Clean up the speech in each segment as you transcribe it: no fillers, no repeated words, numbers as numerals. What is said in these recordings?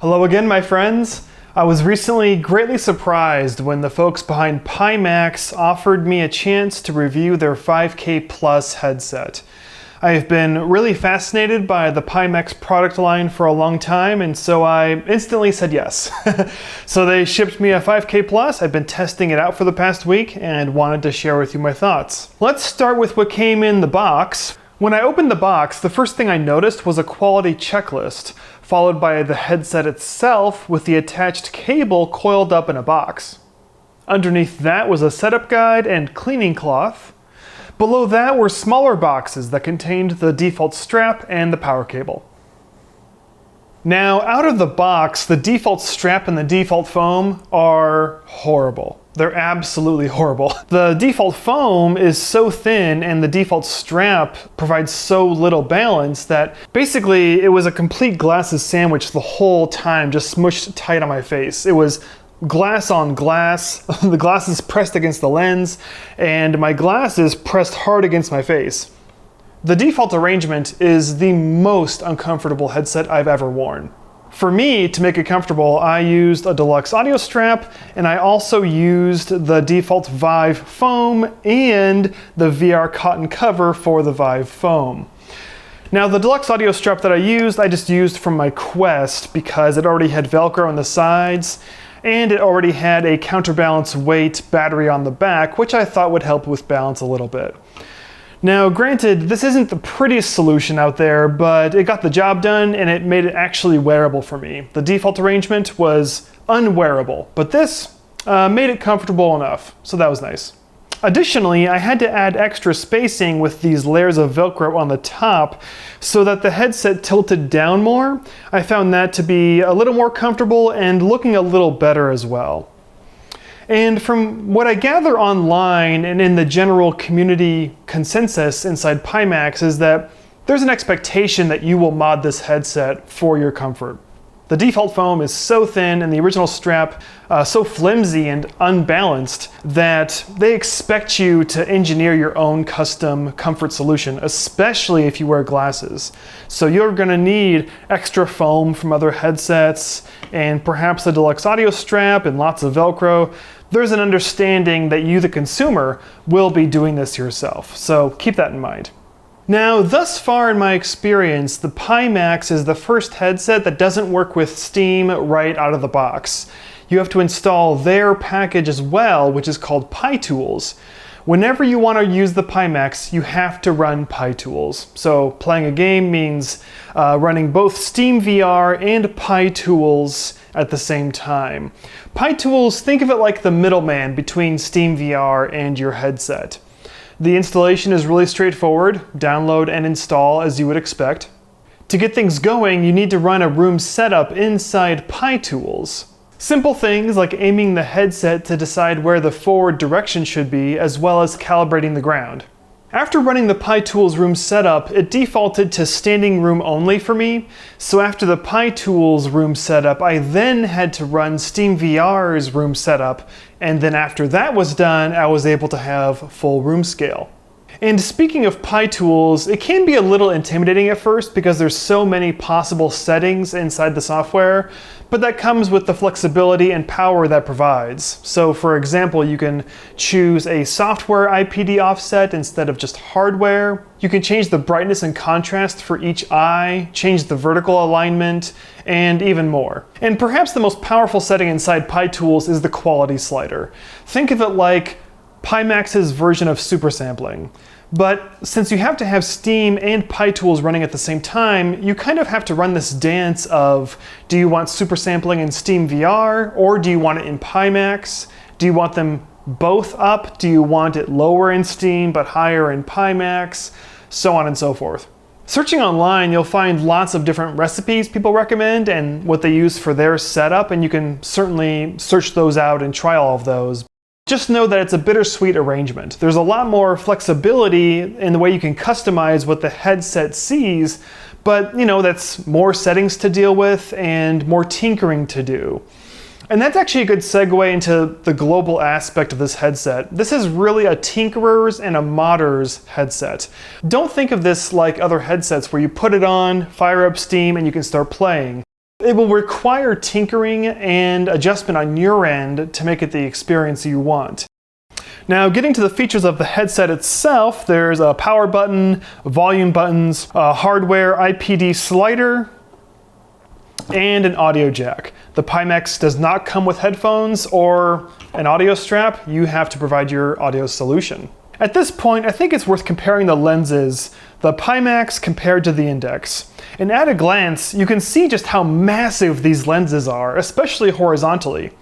Hello again, my friends. I was recently greatly surprised when the folks behind Pimax offered me a chance to review their 5K Plus headset. I have been really fascinated by the Pimax product line for a long time, and so I instantly said yes. So they shipped me a 5K Plus. I've been testing it out for the past week and wanted to share with you my thoughts. Let's start with what came in the box. When I opened the box, the first thing I noticed was a quality checklist, followed by the headset itself with the attached cable coiled up in a box. Underneath that was a setup guide and cleaning cloth. Below that were smaller boxes that contained the default strap and the power cable. Now, out of the box, the default strap and the default foam are horrible. They're absolutely horrible. The default foam is so thin and the default strap provides so little balance that basically it was a complete glasses sandwich the whole time, just smushed tight on my face. It was glass on glass, the glasses pressed against the lens, and my glasses pressed hard against my face. The default arrangement is the most uncomfortable headset I've ever worn. For me, to make it comfortable, I used a deluxe audio strap, and I also used the default Vive foam and the VR cotton cover for the Vive foam. Now, the deluxe audio strap that I just used from my Quest because it already had Velcro on the sides, and it already had a counterbalance weight battery on the back, which I thought would help with balance a little bit. Now, granted, this isn't the prettiest solution out there, but it got the job done and it made it actually wearable for me. The default arrangement was unwearable, but this made it comfortable enough, so that was nice. Additionally, I had to add extra spacing with these layers of Velcro on the top so that the headset tilted down more. I found that to be a little more comfortable and looking a little better as well. And from what I gather online and in the general community consensus inside Pimax is that there's an expectation that you will mod this headset for your comfort. The default foam is so thin and the original strap so flimsy and unbalanced that they expect you to engineer your own custom comfort solution, especially if you wear glasses. So you're gonna need extra foam from other headsets and perhaps a deluxe audio strap and lots of Velcro. There's an understanding that you, the consumer, will be doing this yourself. So keep that in mind. Now, thus far in my experience, the Pimax is the first headset that doesn't work with Steam right out of the box. You have to install their package as well, which is called PiTools. Whenever you want to use the Pimax, you have to run PiTools. So playing a game means running both Steam VR and PiTools at the same time. PiTools, think of it like the middleman between Steam VR and your headset. The installation is really straightforward, download and install as you would expect. To get things going, you need to run a room setup inside PiTools. Simple things like aiming the headset to decide where the forward direction should be, as well as calibrating the ground. After running the PiTools room setup, it defaulted to standing room only for me, so after the PiTools room setup, I then had to run Steam VR's room setup, and then after that was done, I was able to have full room scale. And speaking of PiTools, it can be a little intimidating at first because there's so many possible settings inside the software, but that comes with the flexibility and power that provides. So for example, you can choose a software IPD offset instead of just hardware. You can change the brightness and contrast for each eye, change the vertical alignment, and even more. And perhaps the most powerful setting inside PiTools is the quality slider. Think of it like Pimax's version of super sampling. But since you have to have Steam and PiTools running at the same time, you kind of have to run this dance of, do you want super sampling in Steam VR, or do you want it in Pimax? Do you want them both up? Do you want it lower in Steam but higher in Pimax? So on and so forth. Searching online, you'll find lots of different recipes people recommend and what they use for their setup, and you can certainly search those out and try all of those. Just know that it's a bittersweet arrangement. There's a lot more flexibility in the way you can customize what the headset sees, but that's more settings to deal with and more tinkering to do. And that's actually a good segue into the global aspect of this headset. This is really a tinkerer's and a modder's headset. Don't think of this like other headsets where you put it on, fire up Steam, and you can start playing. It will require tinkering and adjustment on your end to make it the experience you want. Now, getting to the features of the headset itself, there's a power button, volume buttons, a hardware IPD slider, and an audio jack. The Pimax does not come with headphones or an audio strap. You have to provide your audio solution. At this point, I think it's worth comparing the lenses, the Pimax compared to the Index. And at a glance, you can see just how massive these lenses are, especially horizontally.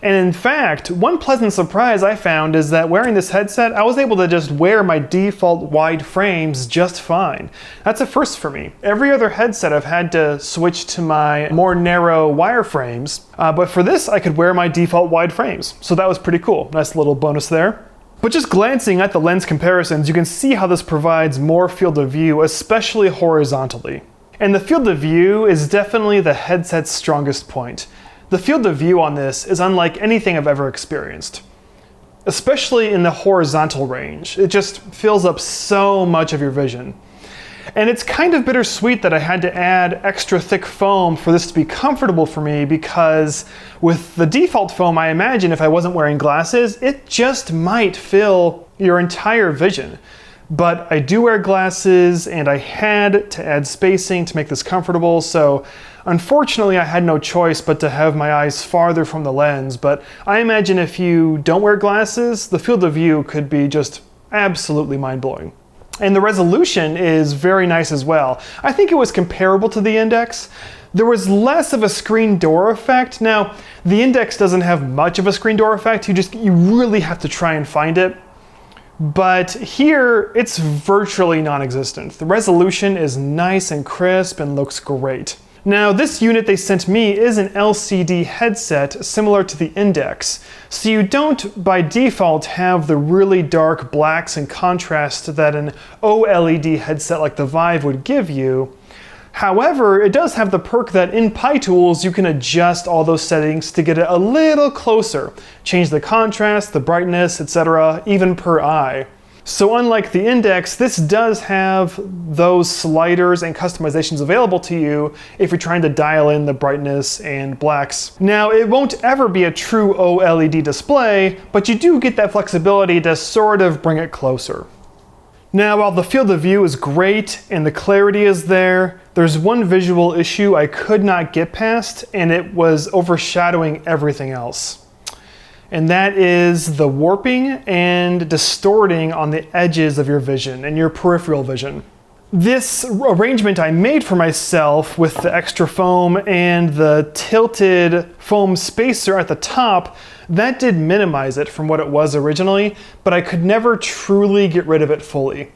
And in fact, one pleasant surprise I found is that wearing this headset, I was able to just wear my default wide frames just fine. That's a first for me. Every other headset I've had to switch to my more narrow wire frames, but for this I could wear my default wide frames. So that was pretty cool. Nice little bonus there. But just glancing at the lens comparisons, you can see how this provides more field of view, especially horizontally. And the field of view is definitely the headset's strongest point. The field of view on this is unlike anything I've ever experienced, especially in the horizontal range. It just fills up so much of your vision. And it's kind of bittersweet that I had to add extra thick foam for this to be comfortable for me, because with the default foam, I imagine if I wasn't wearing glasses, it just might fill your entire vision. But I do wear glasses and I had to add spacing to make this comfortable, so unfortunately I had no choice but to have my eyes farther from the lens. But I imagine if you don't wear glasses, the field of view could be just absolutely mind-blowing. And the resolution is very nice as well. I think it was comparable to the Index. There was less of a screen door effect. Now, the Index doesn't have much of a screen door effect. You really have to try and find it. But here, it's virtually non-existent. The resolution is nice and crisp and looks great. Now, this unit they sent me is an LCD headset similar to the Index, so you don't by default have the really dark blacks and contrast that an OLED headset like the Vive would give you. However, it does have the perk that in PiTools you can adjust all those settings to get it a little closer. Change the contrast, the brightness, etc., even per eye. So unlike the Index, this does have those sliders and customizations available to you if you're trying to dial in the brightness and blacks. Now, it won't ever be a true OLED display, but you do get that flexibility to sort of bring it closer. Now, while the field of view is great and the clarity is there, there's one visual issue I could not get past, and it was overshadowing everything else. And that is the warping and distorting on the edges of your vision and your peripheral vision. This arrangement I made for myself with the extra foam and the tilted foam spacer at the top, that did minimize it from what it was originally, but I could never truly get rid of it fully.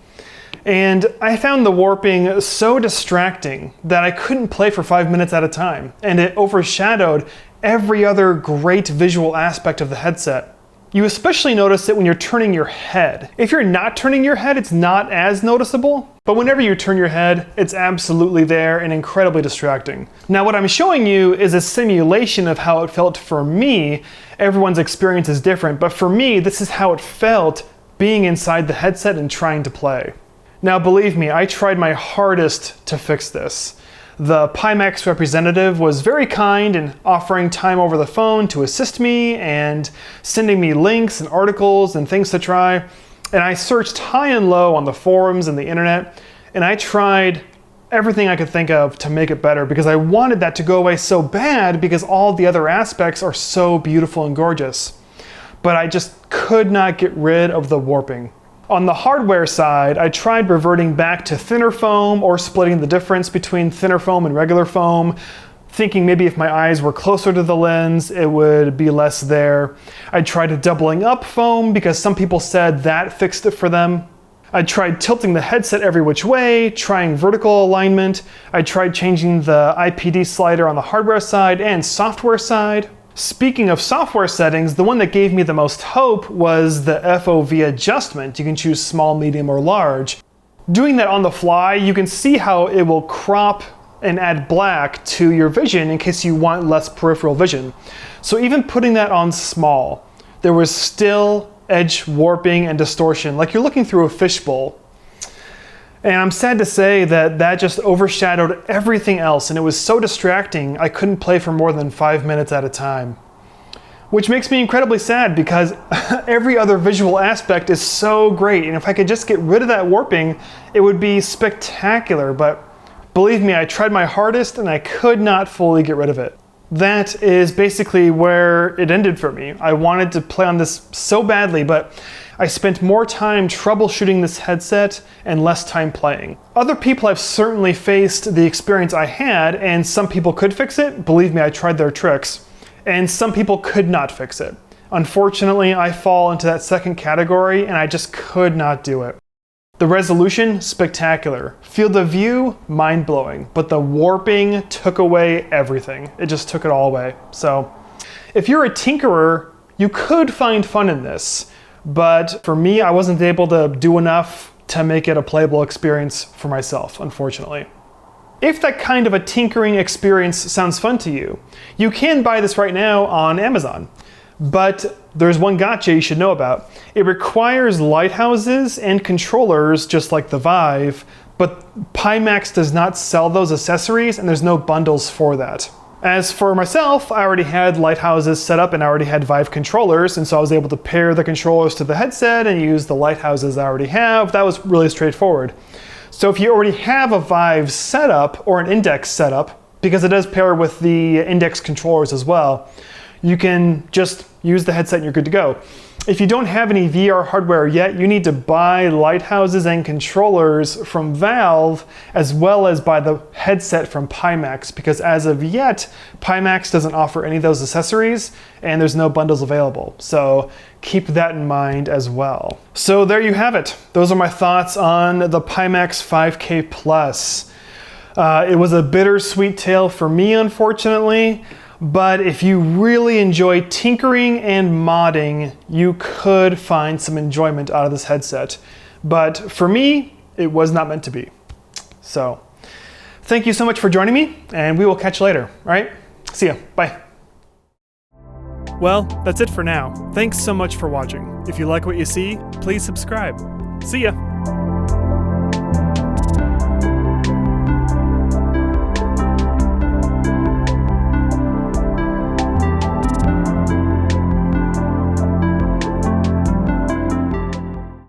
And I found the warping so distracting that I couldn't play for 5 minutes at a time, and it overshadowed every other great visual aspect of the headset. You especially notice it when you're turning your head. If you're not turning your head, it's not as noticeable, but whenever you turn your head, it's absolutely there and incredibly distracting. Now, what I'm showing you is a simulation of how it felt for me. Everyone's experience is different, but for me, this is how it felt being inside the headset and trying to play. Now, believe me, I tried my hardest to fix this. The Pimax representative was very kind in offering time over the phone to assist me and sending me links and articles and things to try. And I searched high and low on the forums and the internet, and I tried everything I could think of to make it better, because I wanted that to go away so bad because all the other aspects are so beautiful and gorgeous. But I just could not get rid of the warping. On the hardware side, I tried reverting back to thinner foam or splitting the difference between thinner foam and regular foam, thinking maybe if my eyes were closer to the lens, it would be less there. I tried doubling up foam because some people said that fixed it for them. I tried tilting the headset every which way, trying vertical alignment. I tried changing the IPD slider on the hardware side and software side. Speaking of software settings, the one that gave me the most hope was the FOV adjustment. You can choose small, medium, or large. Doing that on the fly, you can see how it will crop and add black to your vision in case you want less peripheral vision. So even putting that on small, there was still edge warping and distortion, like you're looking through a fishbowl. And I'm sad to say that that just overshadowed everything else, and it was so distracting I couldn't play for more than 5 minutes at a time. Which makes me incredibly sad because every other visual aspect is so great, and if I could just get rid of that warping, it would be spectacular, but believe me, I tried my hardest and I could not fully get rid of it. That is basically where it ended for me. I wanted to play on this so badly, but I spent more time troubleshooting this headset and less time playing. Other people have certainly faced the experience I had, and some people could fix it. Believe me, I tried their tricks. And some people could not fix it. Unfortunately, I fall into that second category and I just could not do it. The resolution, spectacular. Field of view, mind-blowing. But the warping took away everything. It just took it all away. So, if you're a tinkerer, you could find fun in this. But for me, I wasn't able to do enough to make it a playable experience for myself, unfortunately. If that kind of a tinkering experience sounds fun to you, you can buy this right now on Amazon. But there's one gotcha you should know about. It requires lighthouses and controllers just like the Vive, but Pimax does not sell those accessories and there's no bundles for that. As for myself, I already had lighthouses set up and I already had Vive controllers, and so I was able to pair the controllers to the headset and use the lighthouses I already have. That was really straightforward. So if you already have a Vive setup or an Index setup, because it does pair with the Index controllers as well, you can just use the headset and you're good to go. If you don't have any VR hardware yet, you need to buy lighthouses and controllers from Valve, as well as buy the headset from Pimax, because as of yet, Pimax doesn't offer any of those accessories and there's no bundles available. So keep that in mind as well. So there you have it. Those are my thoughts on the Pimax 5K Plus. It was a bittersweet tale for me, unfortunately. But if you really enjoy tinkering and modding, you could find some enjoyment out of this headset. But for me, it was not meant to be. So, thank you so much for joining me, and we will catch you later. All right? See ya. Bye. Well, that's it for now. Thanks so much for watching. If you like what you see, please subscribe. See ya.